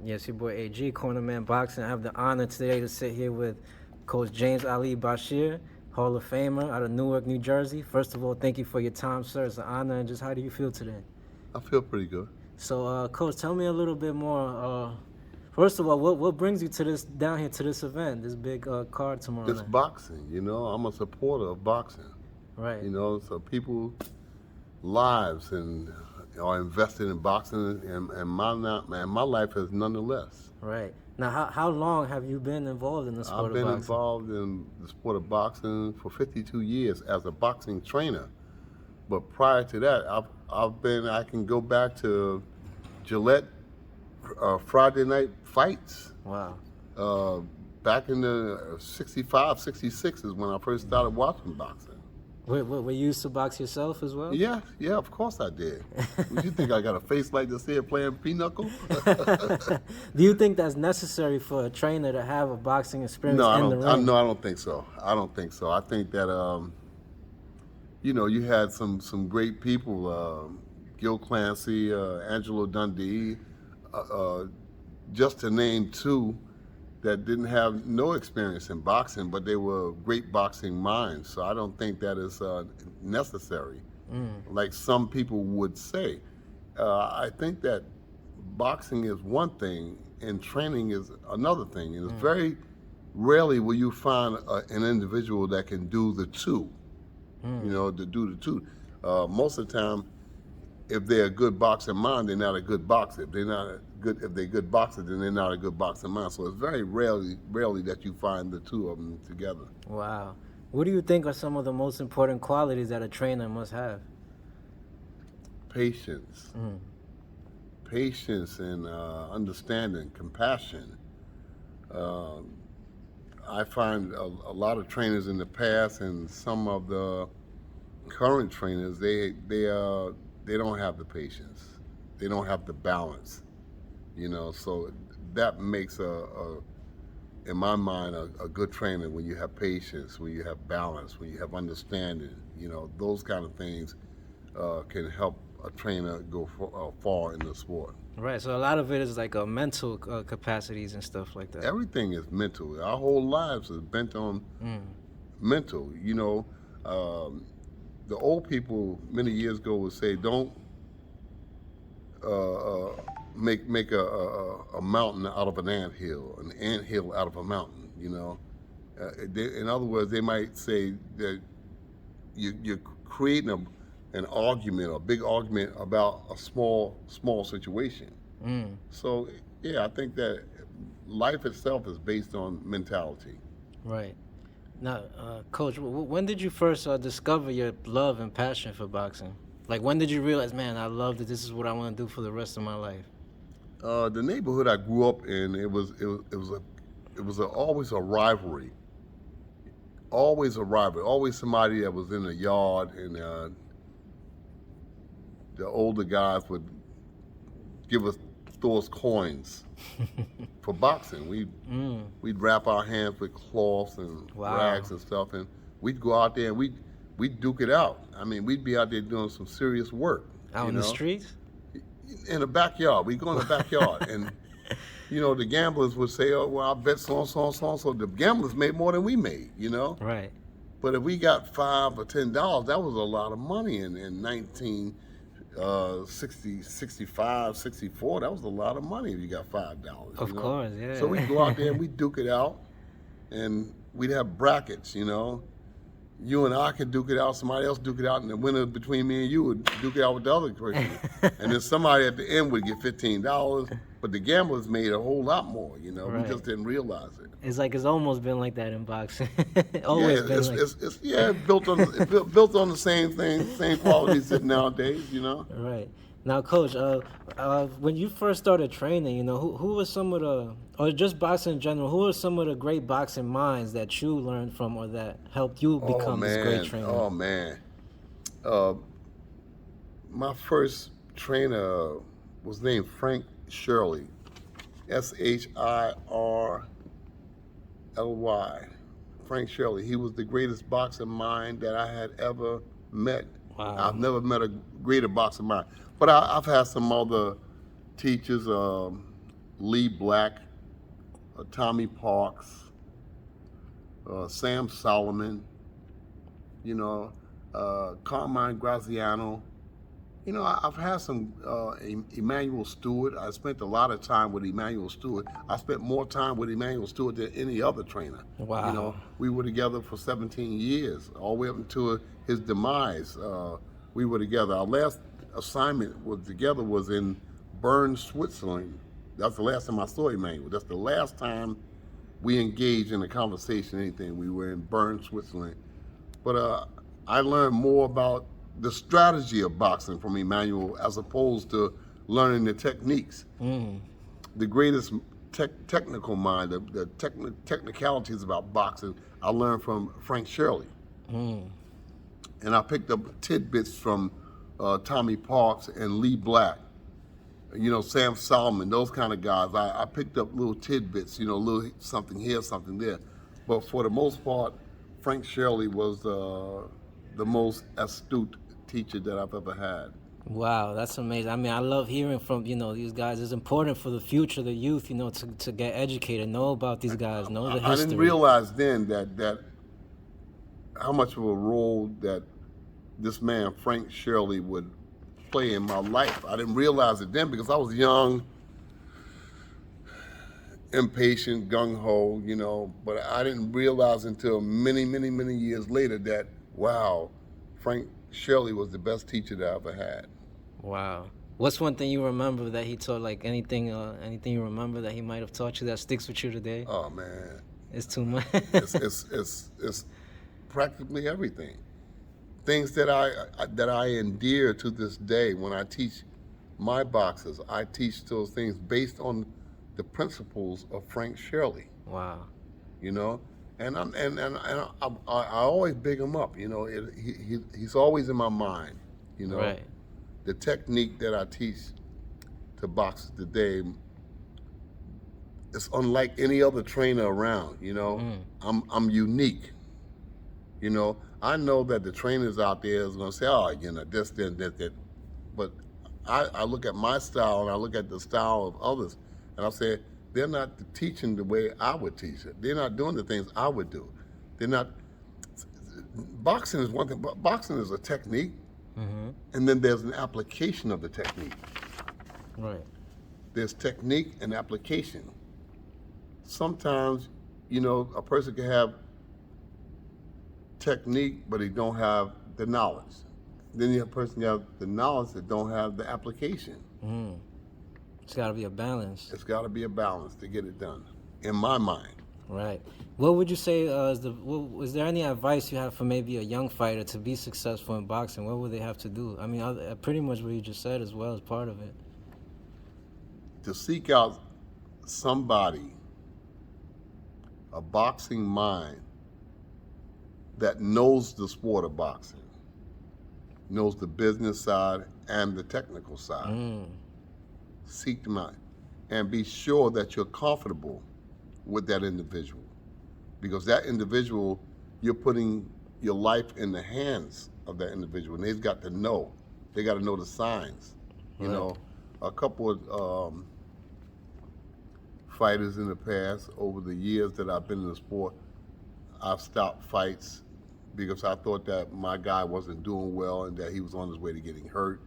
Yes, your boy AG, Cornerman Boxing. I have the honor today to sit here with Coach James Ali Bashir, Hall of Famer out of Newark, New Jersey. First of all, thank you for your time, sir. It's an honor. And just how do you feel today? I feel pretty good. So, Coach, tell me a little bit more. First of all, what brings you to this down here to this event, this big card tomorrow It's night? boxing, I'm a supporter of boxing, Right, so people lives and are invested in boxing, and my life is nonetheless. right. Now, how long have you been involved in the sport I've of been boxing? involved in the sport of boxing for 52 years as a boxing trainer. But prior to that, I can go back to Gillette Friday night fights. Wow. Uh, Back in the 65, 66 is when I first started watching boxing. Were you used to box yourself as well? Yeah, of course I did. Would you think I got a face like this here playing pinochle? Do you think that's necessary for a trainer to have a boxing experience No, in the ring? I don't think so. I don't think so. I think that you had some great people, Gil Clancy, Angelo Dundee, just to name two that didn't have no experience in boxing, but they were great boxing minds. So I don't think that is necessary, like some people would say. I think that boxing is one thing and training is another thing. And it's very rarely will you find an individual that can do the two, to do the two. Most of the time, if they're a good boxing mind, they're not a good boxer. If they're good boxers, then they're not a good boxing mind. So it's very rarely that you find the two of them together. Wow. What do you think are some of the most important qualities that a trainer must have? Patience, and understanding, compassion. I find a lot of trainers in the past and some of the current trainers, they don't have the patience. They don't have the balance. So that makes in my mind, a good trainer when you have patience, when you have balance, when you have understanding. Those kind of things can help a trainer go far in the sport. Right. So a lot of it is like mental capacities and stuff like that. Everything is mental. Our whole lives is bent on mental. The old people many years ago would say, "Don't make a mountain out of an anthill out of a mountain." In other words, they might say that you're creating an argument, a big argument about a small situation. So yeah, I think that life itself is based on mentality. Right. Now, Coach, when did you first discover your love and passion for boxing? Like, when did you realize, man, I love it. This is what I want to do for the rest of my life? The neighborhood I grew up in, it was always a rivalry. Always a rivalry. Always somebody that was in the yard, and the older guys would throw us coins for boxing. We'd wrap our hands with cloths and rags and stuff, and we'd go out there and we'd duke it out. I mean, we'd be out there doing some serious work. Out in the streets? In the backyard. We'd go in the backyard, and the gamblers would say, "Oh, well, I bet so and so and so and so." The gamblers made more than we made, Right. But if we got $5 or $10, that was a lot of money in 65, 64. That was a lot of money if you got $5. Of course, yeah. So we'd go out there and we'd duke it out, and we'd have brackets, You and I could duke it out, somebody else duke it out, and the winner between me and you would duke it out with the other person. And then somebody at the end would get $15, but the gamblers made a whole lot more, Right. We just didn't realize it. It's like it's almost been like that in boxing. Always been like It's built on the same thing, same qualities that nowadays, Right. Now, Coach, when you first started training, who were some of the, or just boxing in general, who are some of the great boxing minds that you learned from or that helped you become this great trainer? Oh, man. My first trainer was named Frank Shirly, Shirly. Frank Shirly. He was the greatest boxing mind that I had ever met. Wow. I've never met a greater boxing mind. But I've had some other teachers, Lee Black, Tommy Parks, Sam Solomon, you know, Carmine Graziano. You know, I've had some Emanuel Steward. I spent a lot of time with Emanuel Steward. I spent more time with Emanuel Steward than any other trainer. Wow. You know, we were together for 17 years, all the way up until his demise. We were together. Our last assignment was in Bern, Switzerland. That's the last time I saw Emanuel. That's the last time we engaged in a conversation, anything. We were in Bern, Switzerland. But I learned more about the strategy of boxing from Emanuel as opposed to learning the techniques. The greatest technical mind, the technicalities about boxing, I learned from Frank Shirly. And I picked up tidbits from Tommy Parks and Lee Black, you know, Sam Solomon, those kind of guys. I picked up little tidbits, you know, little something here, something there. But for the most part, Frank Shirley was the most astute teacher that I've ever had. Wow, that's amazing. I mean, I love hearing from, you know, these guys. It's important for the future, the youth, you know, to get educated, know about these guys, know the history. I didn't realize then that how much of a role that this man, Frank Shirley, would play in my life. I didn't realize it then because I was young, impatient, gung-ho, you know, but I didn't realize until many, many, many years later that, wow, Frank Shirley was the best teacher that I ever had. Wow. What's one thing you remember that he taught, like anything you remember that he might have taught you that sticks with you today? Oh, man. It's too much. it's practically everything. Things that I endear to this day when I teach my boxers. I teach those things based on the principles of Frank Shirley. Wow. You know, and I always big him up. You know, he's always in my mind. You know, right. The technique that I teach to boxers today is unlike any other trainer around. You know, I'm unique. You know, I know that the trainers out there is going to say, oh, you know, this, that. But I look at my style and I look at the style of others, and I say, they're not teaching the way I would teach it. They're not doing the things I would do. They're not. Boxing is one thing, but boxing is a technique, and then there's an application of the technique. Right. There's technique and application. Sometimes, you know, a person can have technique, but he don't have the knowledge. Then you have a person have the knowledge that don't have the application. It's got to be a balance. It's got to be a balance to get it done, in my mind. Right. What would you say is there any advice you have for maybe a young fighter to be successful in boxing? What would they have to do? I mean, pretty much what you just said as well as part of it. To seek out somebody, a boxing mind, that knows the sport of boxing, knows the business side and the technical side. Seek them out and be sure that you're comfortable with that individual, because that individual, you're putting your life in the hands of that individual, and they've got to know. They got to know the signs. You know, a couple of fighters in the past, over the years that I've been in the sport, I've stopped fights because I thought that my guy wasn't doing well and that he was on his way to getting hurt.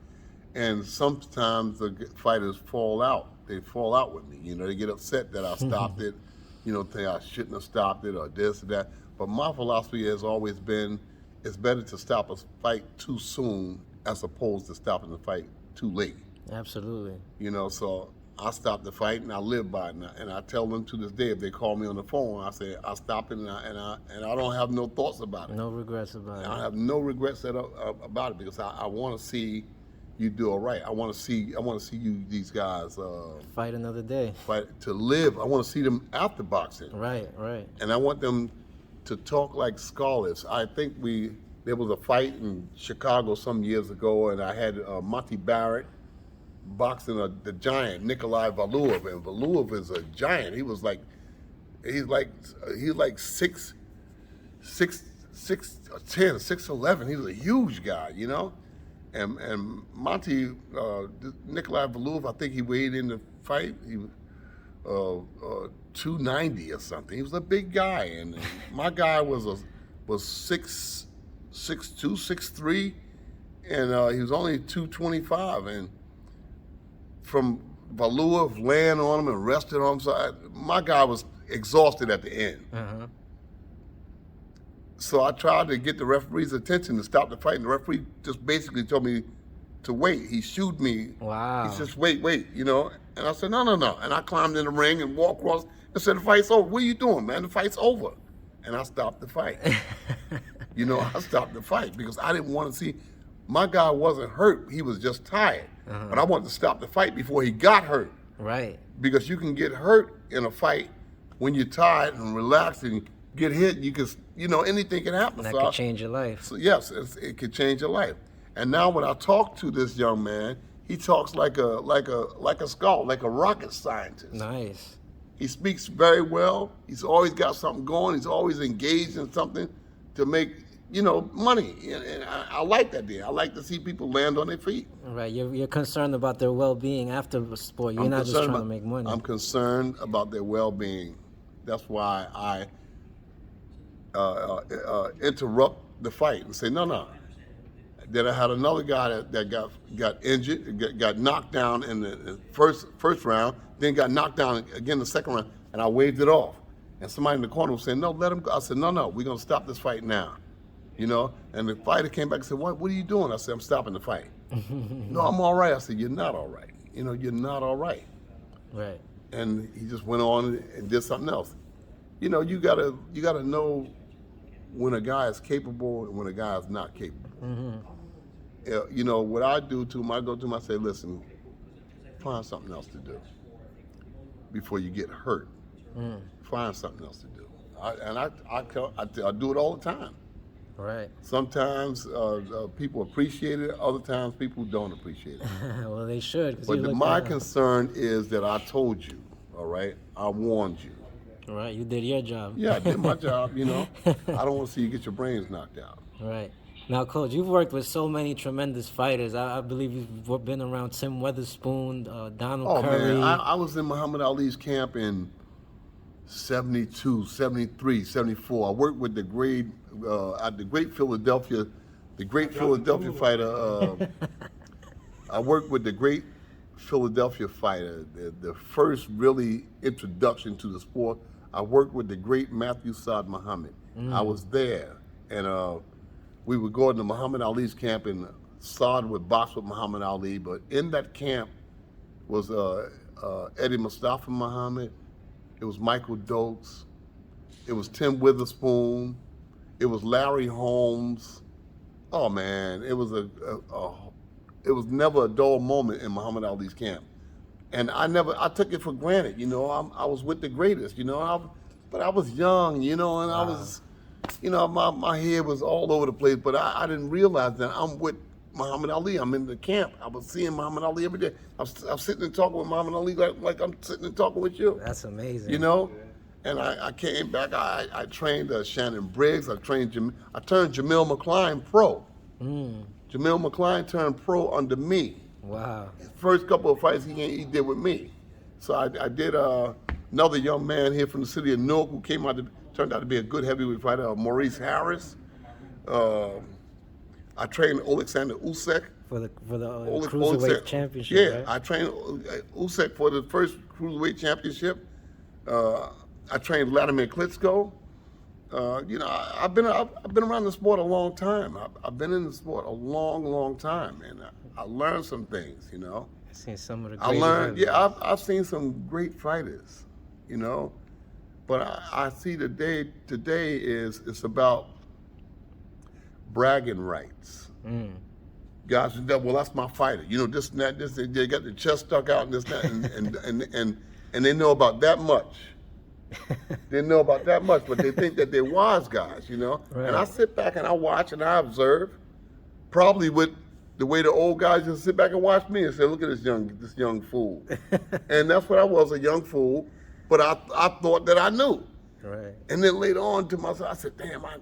And sometimes the fighters fall out. They fall out with me. You know, they get upset that I stopped it. You know, think I shouldn't have stopped it or this or that. But my philosophy has always been, it's better to stop a fight too soon as opposed to stopping the fight too late. Absolutely. You know, so I stopped the fight and I live by it. And I tell them to this day, if they call me on the phone, I say I stopped it and I don't have no thoughts about it. No regrets about it. I have no regrets about it because I want to see you do all right. I want to see you, these guys, fight another day. Fight to live. I want to see them after boxing. Right. And I want them to talk like scholars. I think there was a fight in Chicago some years ago, and I had Monty Barrett boxing the giant Nikolai Valuev, and Valuev is a giant. He's like 6'10", 6'11". He was a huge guy, you know. And Monty, Nikolai Valuev, I think he weighed in the fight. 290 or something. He was a big guy, and my guy was 6'2", 6'3", and he was only 225. And from Valua laying on him and rested on him, so my guy was exhausted at the end. Uh-huh. So I tried to get the referee's attention to stop the fight, and the referee just basically told me to wait. He shooed me. Wow. He says, wait, you know. And I said, no. And I climbed in the ring and walked across and said, the fight's over. What are you doing, man? The fight's over. And I stopped the fight. You know, I stopped the fight because I didn't want to see. My guy wasn't hurt. He was just tired. Uh-huh. But I wanted to stop the fight before he got hurt. Right. Because you can get hurt in a fight when you're tired and relaxed and get hit. You can, you know, anything can happen. That could change your life. So yes, it could change your life. And now when I talk to this young man, he talks like a scholar, like a rocket scientist. Nice. He speaks very well. He's always got something going. He's always engaged in something to make, you know, money. And I like that there. I like to see people land on their feet. Right. You're concerned about their well-being after the sport. You're not just trying to make money. I'm concerned about their well-being. That's why I interrupt the fight and say, no. Then I had another guy that got injured, got knocked down in the first round, then got knocked down again the second round, and I waved it off. And somebody in the corner was saying, no, let him go. I said, no, we're going to stop this fight now. You know? And the fighter came back and said, what are you doing? I said, I'm stopping the fight. No, I'm all right. I said, you're not all right. You know, you're not all right. Right. And he just went on and did something else. You know, you gotta know when a guy is capable and when a guy is not capable. Mm-hmm. You know, what I do to him, I go to him, I say, listen, find something else to do before you get hurt. Find something else to do. I do it all the time. Right. Sometimes people appreciate it, other times people don't appreciate it. Well, they should. But my concern is that I told you, all right? I warned you. Right, you did your job. Yeah, I did my job, you know. I don't want to see you get your brains knocked out. Right. Now, Coach, you've worked with so many tremendous fighters. I believe you've been around Tim Weatherspoon, Donald Curry. Man, I was in Muhammad Ali's camp in 72, 73, 74. I worked with the great Philadelphia fighter. I worked with the great Philadelphia fighter, the first really introduction to the sport. I worked with the great Matthew Saad Muhammad. I was there, and we would go into Muhammad Ali's camp, and Saad would box with Muhammad Ali. But in that camp was Eddie Mustafa Muhammad. It was Michael Dokes. It was Tim Witherspoon. It was Larry Holmes. Oh man, it was it was never a dull moment in Muhammad Ali's camp. And I took it for granted, you know. I was with the greatest, you know. But I was young, you know, and I was, you know, my head was all over the place. But I didn't realize that I'm with Muhammad Ali. I'm in the camp. I was seeing Muhammad Ali every day. I'm sitting and talking with Muhammad Ali like I'm sitting and talking with you. That's amazing. You know. And I came back. I trained Shannon Briggs. I turned Jamil McCline pro. Jamil McCline turned pro under me. Wow. His first couple of fights he did with me. So I did another young man here from the city of Newark who turned out to be a good heavyweight fighter, Maurice Harris. I trained Alexander Usyk. For the Cruiserweight Championship, Yeah, right? I trained Usyk for the first Cruiserweight Championship. I trained Vladimir Klitschko. You know, I've been around the sport a long time. I've been in the sport a long time, and I learned some things. You know, I've seen some of the great I've seen some great fighters. You know, but I see today is it's about bragging rights. Guys, well, that's my fighter. You know, this and that. This they got their chest stuck out and this and that, and they know about that much. They know about that much, but they think that they're wise guys, you know? Right. And I sit back and I watch and I observe, probably with the way the old guys just sit back and watch me and say, look at this young fool. And that's what I was, a young fool, but I thought that I knew. Right. And then later on to myself, I said, damn, I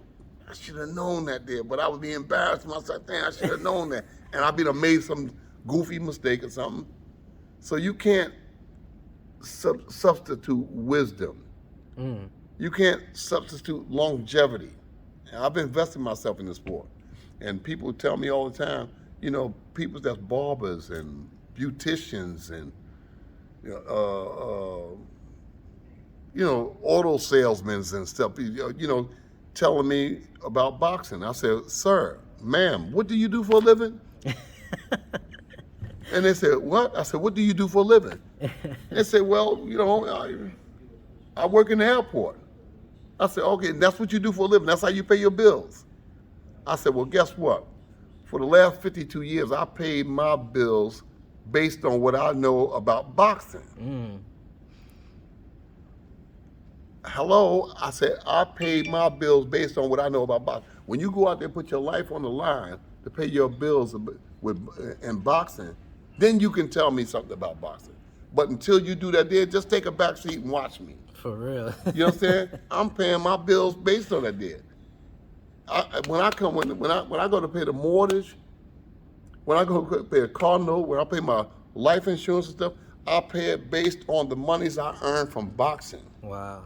should have known that there, but I would be embarrassed myself, damn, I should have known that. And I'd be made some goofy mistake or something. So you can't substitute wisdom. Mm. You can't substitute longevity. And I've invested myself in this sport. And people tell me all the time, people that's barbers and beauticians and you know, auto salesmen and stuff, telling me about boxing. I said, sir, ma'am, what do you do for a living? And they said, what? I said, what do you do for a living? They said, well, I work in the airport. I said, okay, that's what you do for a living. That's how you pay your bills. I said, well, guess what? For the last 52 years, I paid my bills based on what I know about boxing. Mm. Hello, I said, I paid my bills based on what I know about boxing. When you go out there and put your life on the line to pay your bills in boxing, then you can tell me something about boxing. But until you do that there, just take a back seat and watch me. For real. You know what I'm saying? I'm paying my bills based on that there. When I go to pay the mortgage, when I go to pay a car note, when I pay my life insurance and stuff, I pay it based on the monies I earn from boxing. Wow.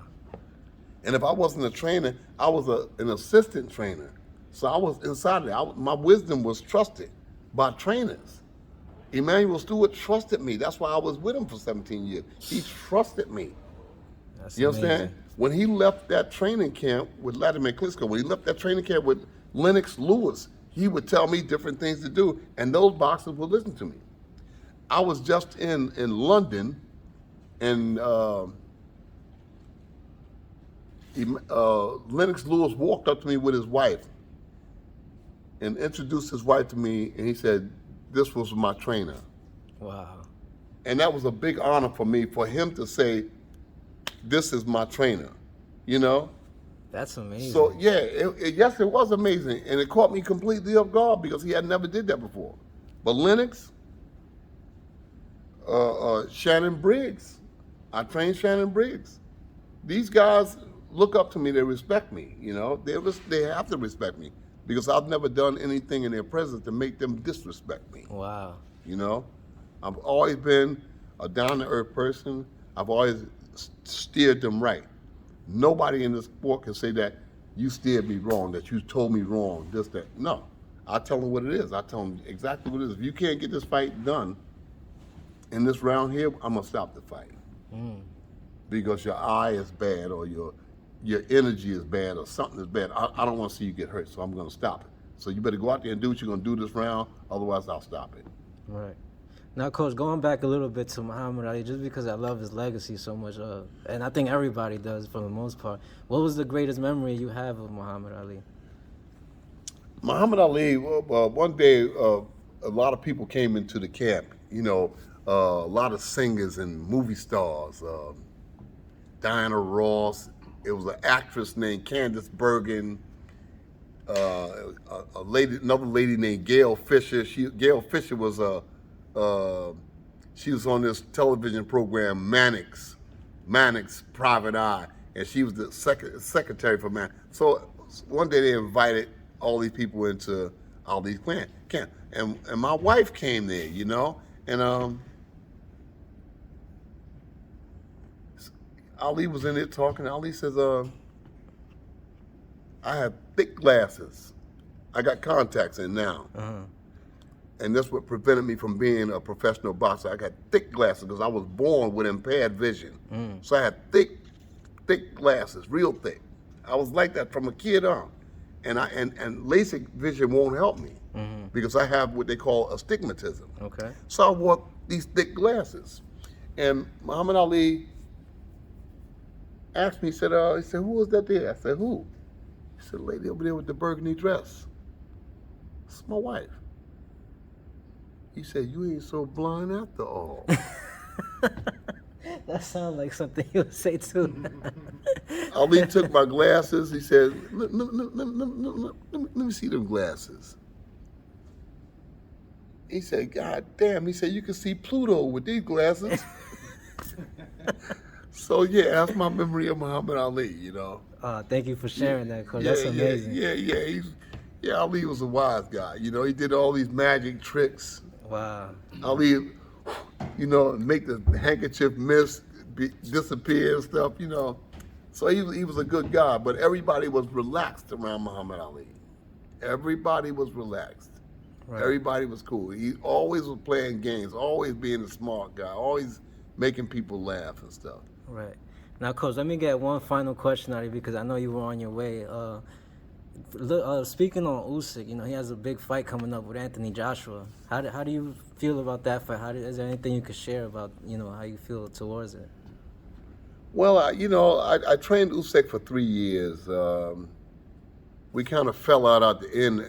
And if I wasn't a trainer, I was an assistant trainer. So I was inside of it. My wisdom was trusted by trainers. Emanuel Steward trusted me. That's why I was with him for 17 years. He trusted me. That's You amazing. understand? When he left that training camp with Latimer Klitschko, when he left that training camp with Lennox Lewis, he would tell me different things to do, and those boxers would listen to me. I was just in London, and Lennox Lewis walked up to me with his wife and introduced his wife to me, and he said, this was my trainer. Wow. And that was a big honor for me, for him to say, this is my trainer, That's amazing. So yeah, yes, it was amazing, and it caught me completely off guard because he had never did that before. But Lennox, Shannon Briggs, I trained Shannon Briggs. These guys look up to me; they respect me. They have to respect me because I've never done anything in their presence to make them disrespect me. Wow. I've always been a down-to-earth person. I've always steered them right. Nobody in this sport can say that you steered me wrong, that you told me wrong, this, that. No. I tell them what it is. I tell them exactly what it is. If you can't get this fight done in this round here, I'm going to stop the fight. Mm. Because your eye is bad or your energy is bad or something is bad. I don't want to see you get hurt, so I'm going to stop it. So you better go out there and do what you're going to do this round, otherwise I'll stop it. Right. Now, Coach, going back a little bit to Muhammad Ali, just because I love his legacy so much, and I think everybody does for the most part, what was the greatest memory you have of Muhammad Ali? Muhammad Ali, one day a lot of people came into the camp, a lot of singers and movie stars, Diana Ross, it was an actress named Candice Bergen, another lady named Gail Fisher. Gail Fisher was she was on this television program, Mannix Private Eye, and she was the secretary for Mannix. So one day they invited all these people into Ali's camp, and my wife came there, and Ali was in there talking. Ali says, I have thick glasses. I got contacts in now. Uh-huh. And that's what prevented me from being a professional boxer. I got thick glasses because I was born with impaired vision. Mm. So I had thick glasses, real thick. I was like that from a kid on. And LASIK vision won't help me because I have what they call astigmatism. Okay. So I wore these thick glasses. And Muhammad Ali asked me, he said, who was that there? I said, who? He said, lady over there with the burgundy dress. It's my wife. He said, you ain't so blind after all. That sounds like something you would say too. Ali took my glasses. He said, let me see them glasses. He said, God damn. He said, you can see Pluto with these glasses. So yeah, that's my memory of Muhammad Ali, Thank you for sharing that, Coach. That's amazing. Yeah, Ali was a wise guy. He did all these magic tricks. Wow. Ali, make the handkerchief miss, disappear and stuff, you know. So he was a good guy, but everybody was relaxed around Muhammad Ali. Everybody was relaxed. Right. Everybody was cool. He always was playing games, always being a smart guy, always making people laugh and stuff. Right. Now, Coach, let me get one final question out of you because I know you were on your way. Speaking on Usyk, you know, he has a big fight coming up with Anthony Joshua. How do you feel about that fight? Is there anything you could share about, you know, how you feel towards it? Well, I trained Usyk for 3 years. We kind of fell out at the end.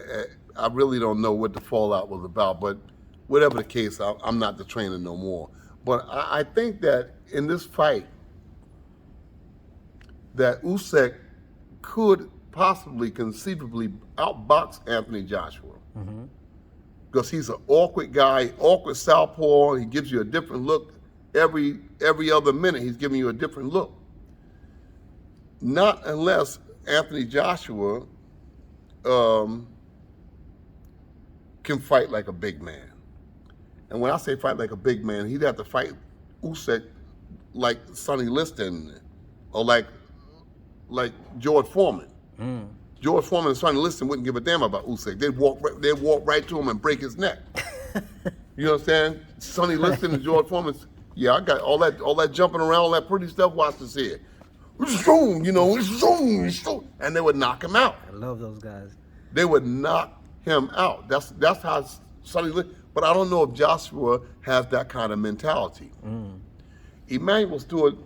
I really don't know what the fallout was about, but whatever the case, I'm not the trainer no more. But I think that in this fight, that Usyk could possibly, conceivably outbox Anthony Joshua. Because he's an awkward guy, awkward southpaw. He gives you a different look. Every other minute, he's giving you a different look. Not unless Anthony Joshua can fight like a big man. And when I say fight like a big man, he'd have to fight Usyk like Sonny Liston or like George Foreman. George Foreman and Sonny Liston wouldn't give a damn about Usyk. They'd walk right to him and break his neck. You understand? Sonny Liston and George Foreman. Yeah, I got all that jumping around, all that pretty stuff. Watch this here. You know, and they would knock him out. I love those guys. They would knock him out. That's how Sonny Liston. But I don't know if Joshua has that kind of mentality. Emanuel Steward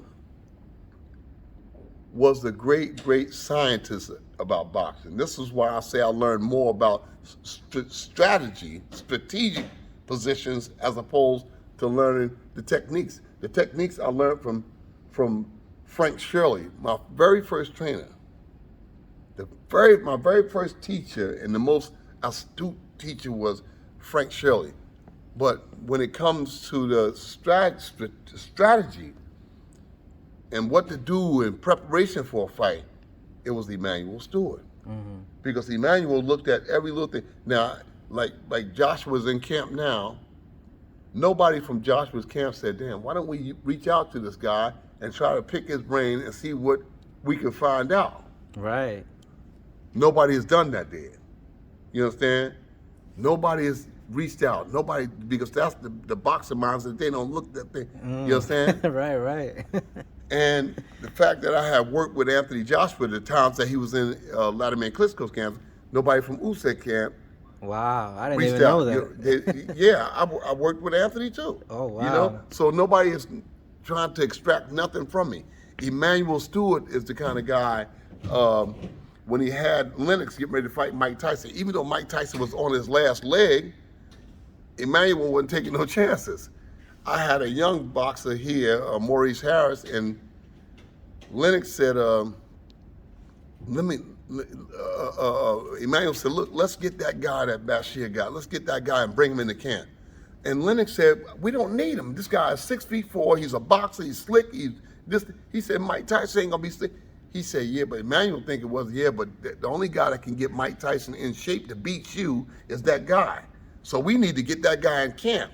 was the great scientist about boxing. This is why I say I learned more about strategic positions as opposed to learning the techniques. The techniques I learned from Frank Shirly, my very first trainer. My very first teacher and the most astute teacher was Frank Shirly. But when it comes to the strategy and what to do in preparation for a fight, it was Emanuel Steward. Because Emanuel looked at every little thing. Now, like Joshua's in camp now, nobody from Joshua's camp said, damn, why don't we reach out to this guy and try to pick his brain and see what we can find out? Right. Nobody has done that there. You understand? Nobody has reached out. Nobody, because that's the boxer minds that they don't look that thing. You understand? Right. And the fact that I have worked with Anthony Joshua at the times that he was in Latimer Klitschko's camp, nobody from Usyk camp. Wow, I didn't even know that. Yeah, I worked with Anthony too. Oh, wow. You know, so nobody is trying to extract nothing from me. Emanuel Steward is the kind of guy, when he had Lennox getting ready to fight Mike Tyson, even though Mike Tyson was on his last leg, Emanuel wasn't taking no chances. I had a young boxer here, Maurice Harris, and Lennox said, Emanuel said, look, let's get that guy that Bashir got. Let's get that guy and bring him into camp. And Lennox said, we don't need him. This guy is 6'4", he's a boxer, he's slick, he said, Mike Tyson ain't gonna be slick. He said, yeah, but Emanuel think it was, yeah, but the only guy that can get Mike Tyson in shape to beat you is that guy. So we need to get that guy in camp.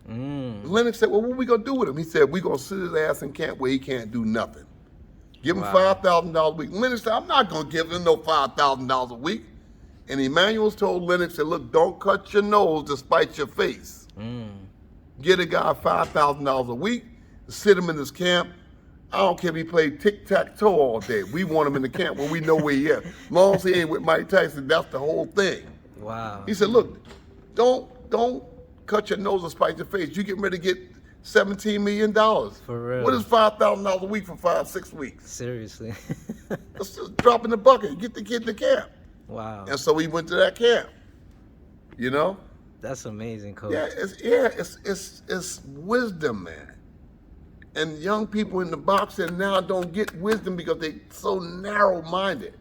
Lennox said, well, what are we going to do with him? He said, we're going to sit his ass in camp where he can't do nothing. Give him $5,000 a week. Lennox said, I'm not going to give him no $5,000 a week. And Emanuel told Lennox, said, look, don't cut your nose to spite your face. Get a guy $5,000 a week, sit him in his camp. I don't care if he played tic-tac-toe all day. We want him in the camp where we know where he is. As long as he ain't with Mike Tyson, that's the whole thing. Wow. He said, look, don't cut your nose and spite your face. You getting ready to get $17 million. For real. What is $5,000 a week for 5-6 weeks? Seriously. Let's just drop in the bucket. Get the kid to camp. Wow. And so we went to that camp. You know? That's amazing, Coach. It's wisdom, man. And young people in the boxing now don't get wisdom because they're so narrow-minded.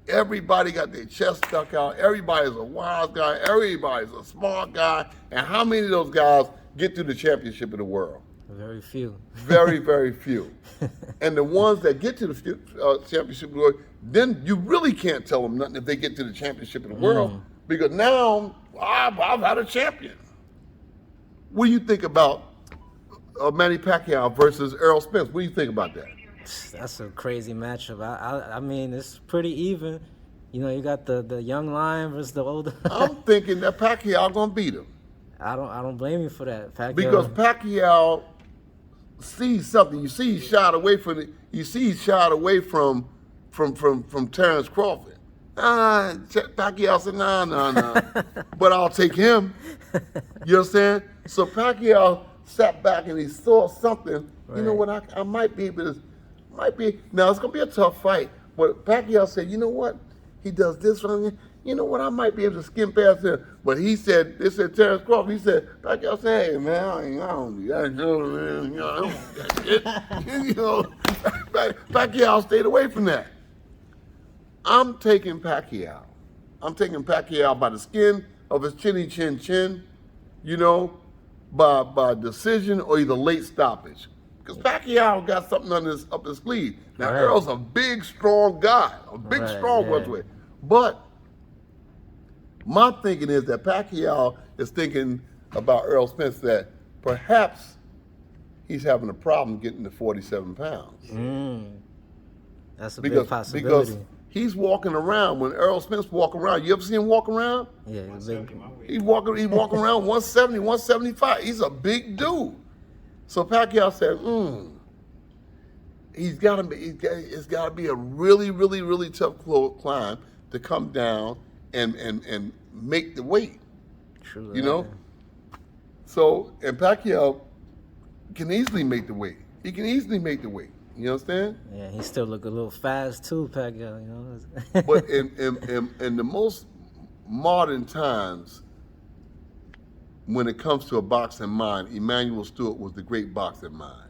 Everybody got their chest stuck out. Everybody's a wise guy. Everybody's a smart guy. And how many of those guys get to the championship of the world? Very few. Very, very few. And the ones that get to the championship of the world, then you really can't tell them nothing if they get to the championship of the world. Because now I've had a champion. What do you think about Manny Pacquiao versus Errol Spence. What do you think about that? That's a crazy matchup. I mean, it's pretty even. You know, you got the young lion versus the older. I'm thinking that Pacquiao gonna beat him. I don't blame you for that. Pacquiao. Because Pacquiao sees something. You see he shied away from it. You see he shied away from Terrence Crawford. Pacquiao said, nah. But I'll take him. You understand? So Pacquiao sat back and he saw something. Right. You know what? I might be able to. Now it's gonna be a tough fight. But Pacquiao said, you know what? He does this from me. You know what? I might be able to skim past him. But he said, this said Terrence Crawford. He said, Pacquiao said, hey man, I don't do that, man. You know, I don't do that shit. You know, Pacquiao stayed away from that. I'm taking Pacquiao. I'm taking Pacquiao by the skin of his chinny chin, you know, by decision or either late stoppage. Because Pacquiao got something up his sleeve. Now, right. Earl's a big, strong guy, welterweight. But my thinking is that Pacquiao is thinking about Errol Spence that perhaps he's having a problem getting to 47 pounds. That's a big possibility. Because he's walking around. When Errol Spence walk around, you ever see him walk around? Yeah, he's walking around 170, 175. He's a big dude. So Pacquiao said, it's got to be a really, really, really tough climb to come down and make the weight. True. You know? So, and Pacquiao can easily make the weight. He can easily make the weight. You understand? Yeah, he still look a little fast too, Pacquiao, you know? But in the most modern times, when it comes to a boxing mind, Emanuel Steward was the great boxing mind.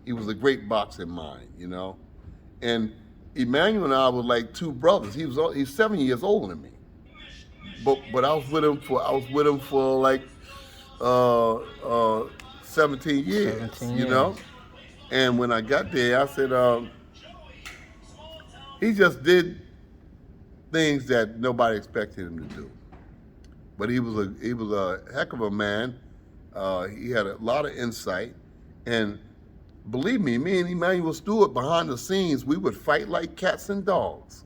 He was a great boxing mind, you know? And Emanuel and I were like two brothers. He's 7 years older than me. But I was with him for like 17 years, you know? And when I got there, I said, he just did things that nobody expected him to do. But he was a heck of a man. He had a lot of insight. And believe me and Emanuel Steward, behind the scenes, we would fight like cats and dogs.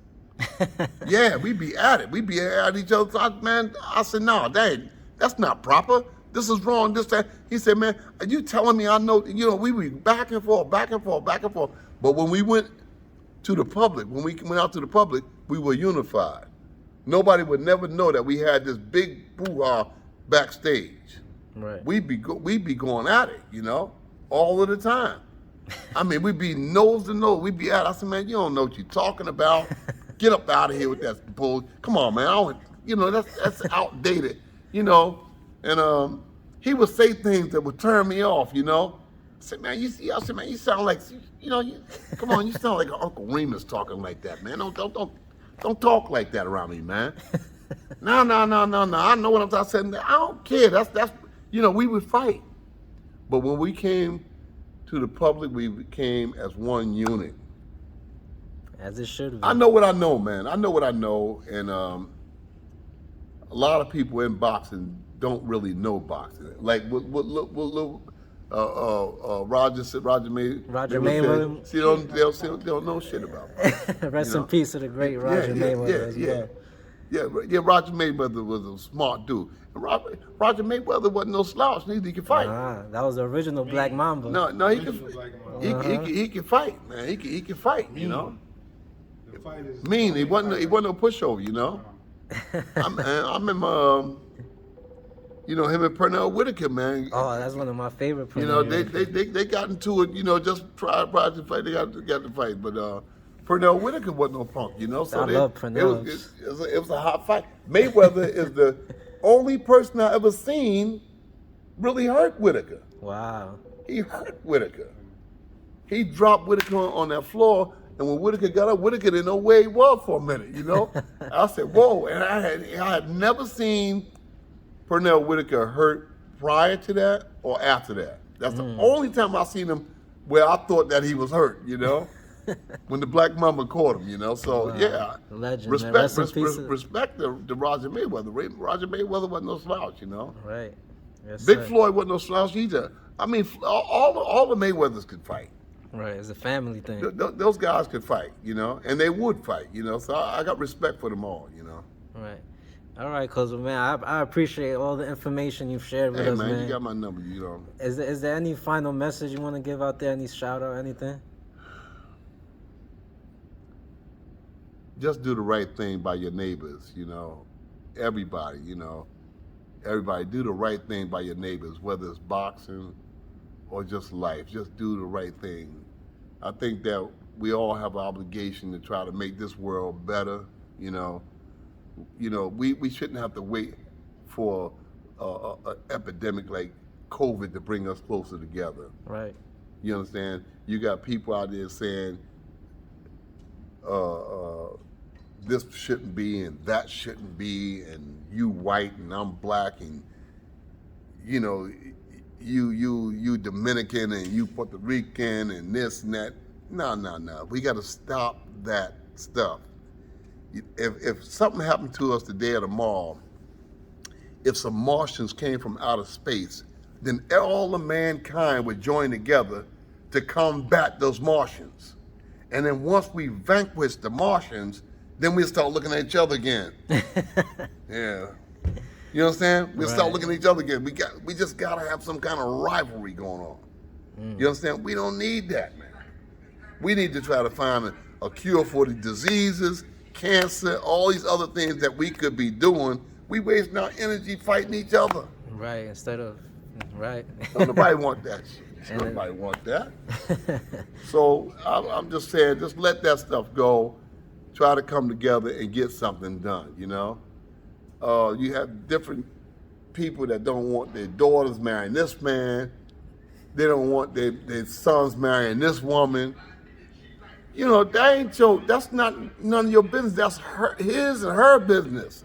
Yeah, we'd be at it. We'd be at each other. I said, no, Dad, that's not proper. This is wrong, this, that. He said, man, are you telling me I know, you know, we were back and forth. But when we went to the public, when we went out to the public, we were unified. Nobody would never know that we had this big boo-ha backstage. Right. We'd be going at it, you know, all of the time. I mean, we'd be nose to nose. We'd be at it. I said, man, you don't know what you're talking about. Get up out of here with that bull. Come on, man. That's outdated, you know. And he would say things that would turn me off, you know. I said, man, you sound like, you know, come on, you sound like Uncle Remus talking like that, man. Don't talk like that around me, man. No. I know what I'm saying. I don't care. That's you know, we would fight. But when we came to the public, we came as one unit. As it should have. I know what I know, man. I know what I know, and a lot of people in boxing don't really know boxing. Like what Roger Mayweather. See, they don't know shit about boxing. Rest in peace to the great Roger Mayweather. Yeah, Roger Mayweather was a smart dude. And Roger Mayweather wasn't no slouch, neither he could fight. That was the original Black Mamba. No, he could fight, man. He could fight, you know. Mean, he wasn't no pushover, you know. I remember, you know, him and Pernell Whitaker, man. Oh, that's one of my favorite. You know, they got into it, you know, just prior to fight. They got to fight, but Pernell Whitaker wasn't no punk, you know. So I love Pernell. It was a hot fight. Mayweather is the only person I ever seen really hurt Whitaker. Wow. He hurt Whitaker. He dropped Whitaker on that floor, and when Whitaker got up, Whitaker didn't know where he was for a minute, you know. I said, whoa, and I had never seen Pernell Whitaker hurt prior to that or after that. That's the only time I seen him where I thought that he was hurt, you know, when the Black Mamba caught him, you know. So, yeah, legend, respect to Roger Mayweather. Roger Mayweather wasn't no slouch, you know. Right. Yes, Big Floyd wasn't no slouch either. I mean, all the Mayweathers could fight. Right, it's a family thing. Those guys could fight, you know, and they would fight, you know. So I got respect for them all, you know. Right. All right, Coach, man, I appreciate all the information you've shared with Hey, us, man, you got my number, you know. Is there any final message you want to give out there? Any shout out, anything? Just do the right thing by your neighbors, you know. Everybody, you know. Everybody, do the right thing by your neighbors, whether it's boxing or just life. Just do the right thing. I think that we all have an obligation to try to make this world better, you know. You know, we shouldn't have to wait for an epidemic like COVID to bring us closer together. Right. You understand? You got people out there saying this shouldn't be and that shouldn't be, and you white and I'm black, and you know, you Dominican and you Puerto Rican and this and that. No. We got to stop that stuff. If something happened to us today or tomorrow, if some Martians came from outer space, then all of mankind would join together to combat those Martians. And then once we vanquish the Martians, then we start looking at each other again. Yeah. You understand? We start looking at each other again. We just gotta have some kind of rivalry going on. You understand? We don't need that, man. We need to try to find a cure for the diseases, cancer, all these other things that we could be doing. We wasting our energy fighting each other. Right, instead of, right. Nobody want that shit. Nobody want that. So I'm just saying, just let that stuff go. Try to come together and get something done, you know? You have different people that don't want their daughters marrying this man. They don't want their sons marrying this woman. You know, that's not none of your business. That's his and her business.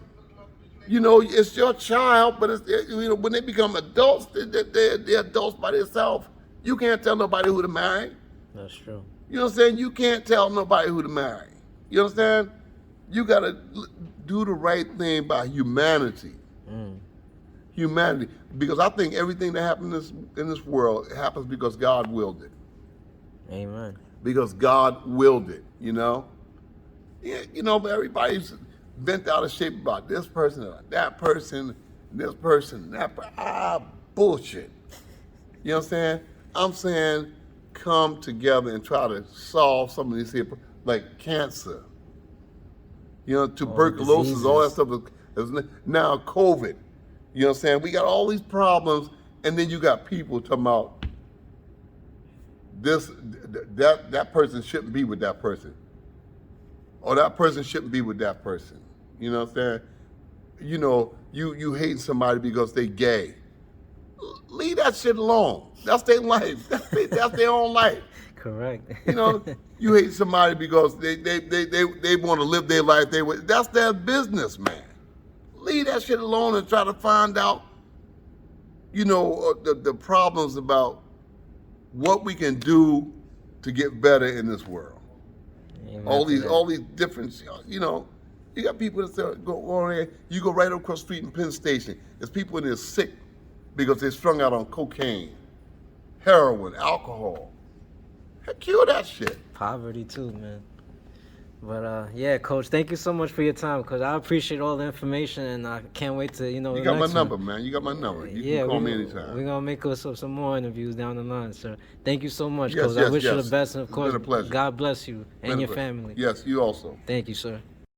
You know, it's your child, but you know, when they become adults, they're adults by themselves. You can't tell nobody who to marry. That's true. You know what I'm saying? You can't tell nobody who to marry. You understand? You got to do the right thing by humanity. Humanity. Because I think everything that happens in this world happens because God willed it. Amen. Because God willed it, you know? Yeah, you know, but everybody's bent out of shape about this person, that person, this person, that person. Bullshit. You know what I'm saying? I'm saying come together and try to solve some of these here, like cancer. You know, tuberculosis, all that stuff. Now COVID. You know what I'm saying? We got all these problems, and then you got people talking about that person shouldn't be with that person. Or that person shouldn't be with that person. You know what I'm saying? You know, you hate somebody because they gay. Leave that shit alone. That's their life. That's their own life. Correct. You know, you hate somebody because they want to live their life. That's their business, man. Leave that shit alone and try to find out, you know, the problems about what we can do to get better in this world. Amen. All these different, you know, you got people that say, go on there, you go right across the street in Penn Station. There's people in there sick because they're strung out on cocaine, heroin, alcohol. Cure that shit. Poverty too, man. But yeah, Coach, thank you so much for your time, because I appreciate all the information, and I can't wait to, you know. You got my number, man. You got my number. You can call me anytime. We're gonna make us some more interviews down the line, sir. Thank you so much, Coach. I wish you the best, and of course, it's been a pleasure. God bless you and your family. Yes, you also. Thank you, sir.